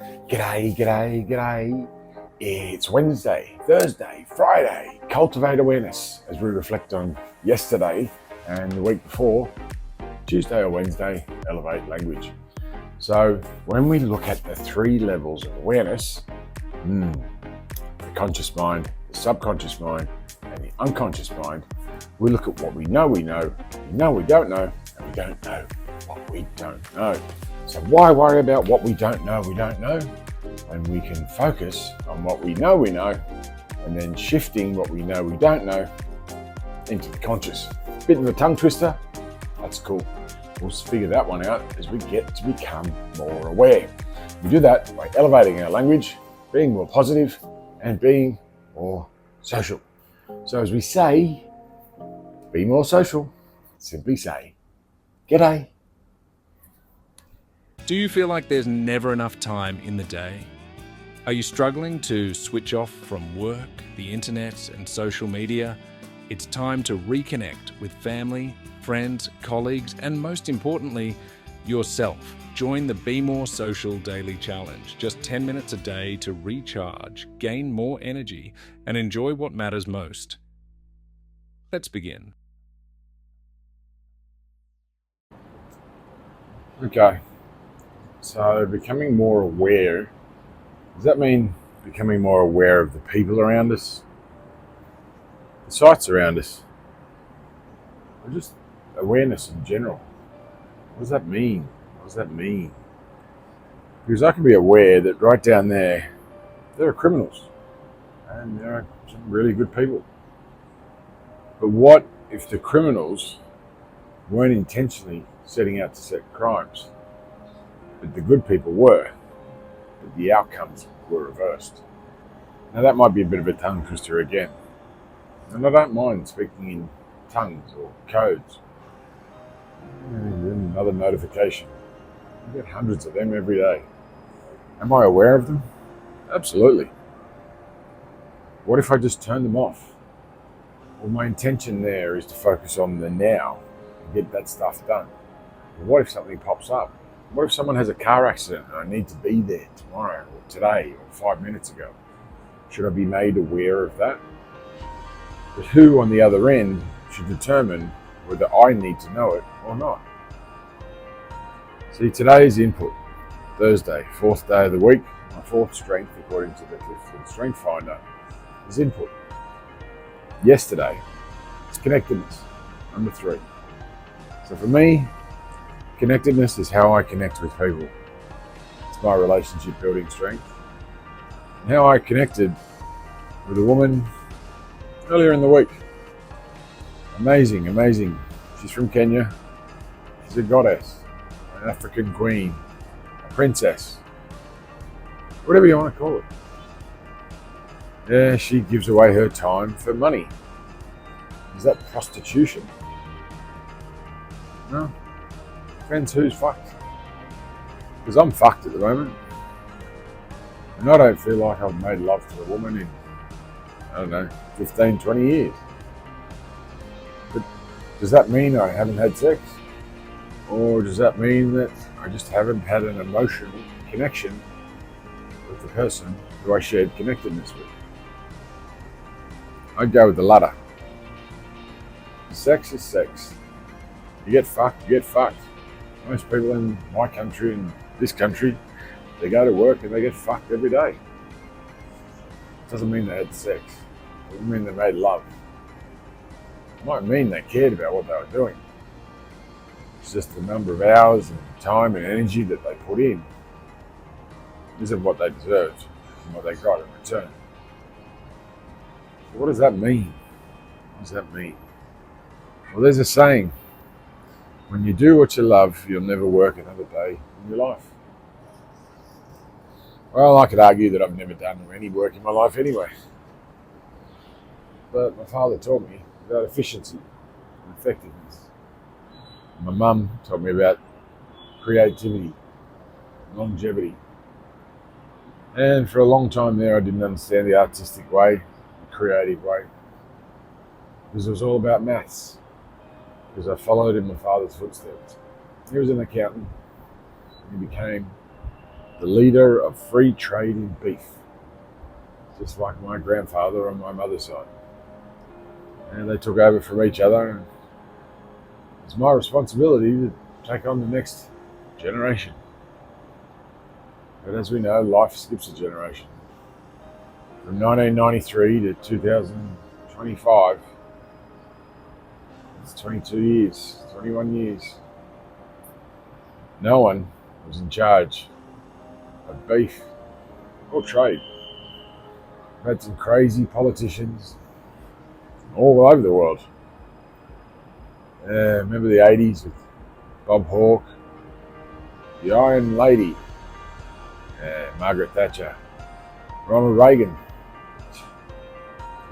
G'day, g'day, g'day. It's Wednesday, Thursday, Friday. Cultivate awareness as we reflect on yesterday and the week before, Tuesday or Wednesday, elevate language. So when we look at the three levels of awareness, the conscious mind, the subconscious mind, and the unconscious mind, we look at what we know we know we don't know, and we don't know what we don't know. So why worry about what we don't know when we can focus on what we know and then shifting what we know we don't know into the conscious. Bit of a tongue twister, that's cool. We'll figure that one out as we get to become more aware. We do that by elevating our language, being more positive, and being more social. So as we say, be more social, simply say, g'day. Do you feel like there's never enough time in the day? Are you struggling to switch off from work, the internet, and social media? It's time to reconnect with family, friends, colleagues, and most importantly, yourself. Join the Be More Social Daily Challenge. Just 10 minutes a day to recharge, gain more energy, and enjoy what matters most. Let's begin. Okay. So becoming more aware, does that mean becoming more aware of the people around us, the sights around us, or just awareness in general? What does that mean? Because I can be aware that right down there are criminals and there are some really good people. But what if the criminals weren't intentionally setting out to set crimes? But the good people were, but the outcomes were reversed. Now that might be a bit of a tongue twister again, and I don't mind speaking in tongues or codes. Another notification. I get hundreds of them every day. Am I aware of them? Absolutely. What if I just turn them off? Well, my intention there is to focus on the now and get that stuff done. But what if something pops up? What if someone has a car accident and I need to be there tomorrow or today or 5 minutes ago? Should I be made aware of that? But who on the other end should determine whether I need to know it or not? See, today's input, Thursday, fourth day of the week, my fourth strength according to the Clifton Strength Finder, is input. Yesterday, it's connectedness, number 3. So for me, connectedness is how I connect with people. It's my relationship building strength. And how I connected with a woman earlier in the week. Amazing. She's from Kenya. She's a goddess, an African queen, a princess, whatever you want to call it. Yeah, she gives away her time for money. Is that prostitution? No. Depends who's fucked. Because I'm fucked at the moment. And I don't feel like I've made love to a woman in, 15, 20 years. But does that mean I haven't had sex? Or does that mean that I just haven't had an emotional connection with the person who I shared connectedness with? I'd go with the latter. Sex is sex. You get fucked. Most people in my country and this country, they go to work and they get fucked every day. Doesn't mean they had sex. Doesn't mean they made love. It might mean they cared about what they were doing. It's just the number of hours and time and energy that they put in isn't what they deserved and what they got in return. So what does that mean? Well, there's a saying, when you do what you love, you'll never work another day in your life. Well, I could argue that I've never done any work in my life anyway. But my father taught me about efficiency and effectiveness. My mum taught me about creativity, longevity. And for a long time there, I didn't understand the artistic way, the creative way, because it was all about maths. Because I followed in my father's footsteps. He was an accountant. He became the leader of free trade in beef, just like my grandfather on my mother's side. And they took over from each other, and it's my responsibility to take on the next generation. But as we know, life skips a generation. From 1993 to 2025, it's 22 years, 21 years. No one was in charge of beef or trade. We've had some crazy politicians all over the world. Remember the 80s with Bob Hawke, the Iron Lady, Margaret Thatcher, Ronald Reagan,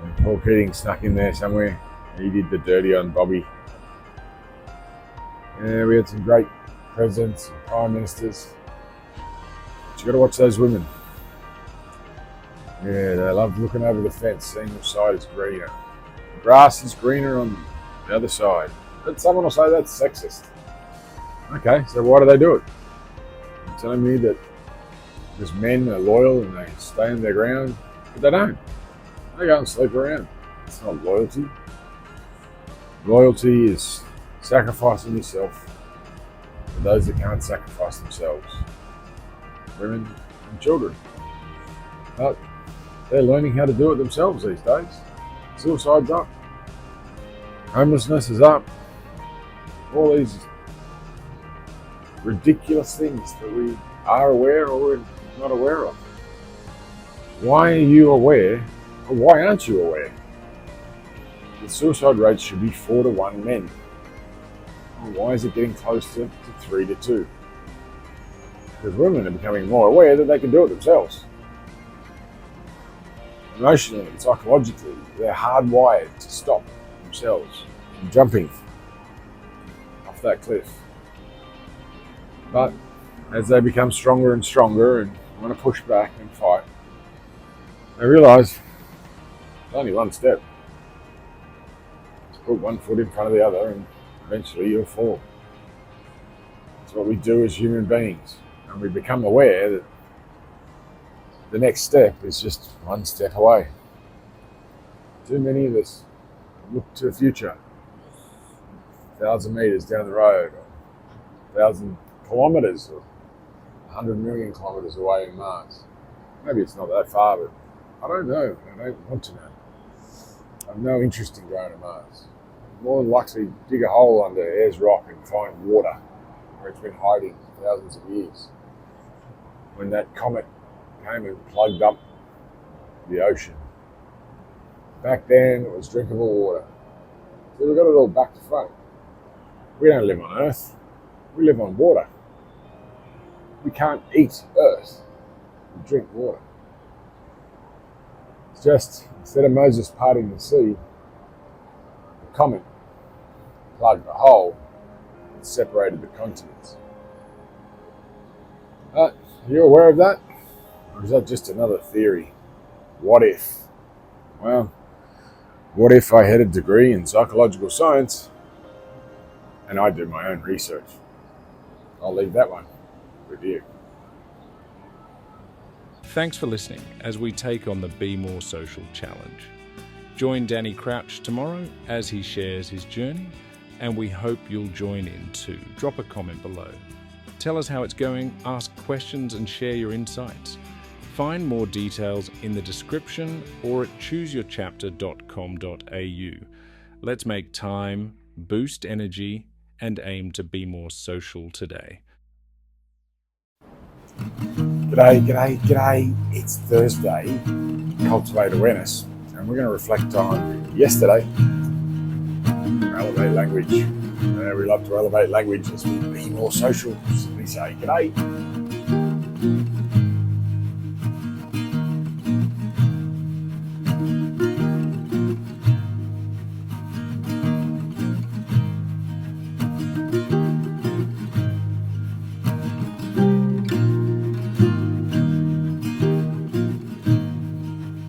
and Paul Keating snuck in there somewhere. He did the dirty on Bobby. We had some great presidents and prime ministers. But you got to watch those women. Yeah, they love looking over the fence, seeing which side is greener. The grass is greener on the other side. But someone will say that's sexist. Okay, so why do they do it? You're telling me that because men are loyal and they stay in their ground, but they don't. They go and sleep around. It's not loyalty. Loyalty is sacrificing yourself for those that can't sacrifice themselves. Women and children. But they're learning how to do it themselves these days. Suicide's up. Homelessness is up. All these ridiculous things that we are aware or we're not aware of. Why are you aware, or why aren't you aware? The suicide rates should be 4 to 1 men. Why is it getting closer to 3 to 2? Because women are becoming more aware that they can do it themselves. Emotionally and psychologically, they're hardwired to stop themselves from jumping off that cliff. But as they become stronger and stronger and want to push back and fight, they realise it's only one step. Just put one foot in front of the other and eventually you'll fall. That's what we do as human beings. And we become aware that the next step is just one step away. Too many of us look to the future, 1,000 metres down the road, 1,000 kilometres or 100 million kilometres away in Mars. Maybe it's not that far, but I don't know. I don't want to know. I have no interest in going to Mars. More than likely dig a hole under Ayers Rock and find water where it's been hiding for thousands of years. When that comet came and plugged up the ocean. Back then it was drinkable water. So we got it all back to front. We don't live on Earth. We live on water. We can't eat Earth. We drink water. It's just, instead of Moses parting the sea, the comet plugged a hole and separated the continents. Are you aware of that? Or is that just another theory? What if? Well, what if I had a degree in psychological science and I do my own research? I'll leave that one with you. Thanks for listening as we take on the Be More Social Challenge. Join Danny Crouch tomorrow as he shares his journey, and we hope you'll join in too. Drop a comment below. Tell us how it's going, ask questions and share your insights. Find more details in the description or at chooseyourchapter.com.au. Let's make time, boost energy, and aim to be more social today. G'day. It's Thursday, Cultivate Awareness, and we're going to reflect on yesterday. Elevate language. We love to elevate language as we be more social. So we say g'day.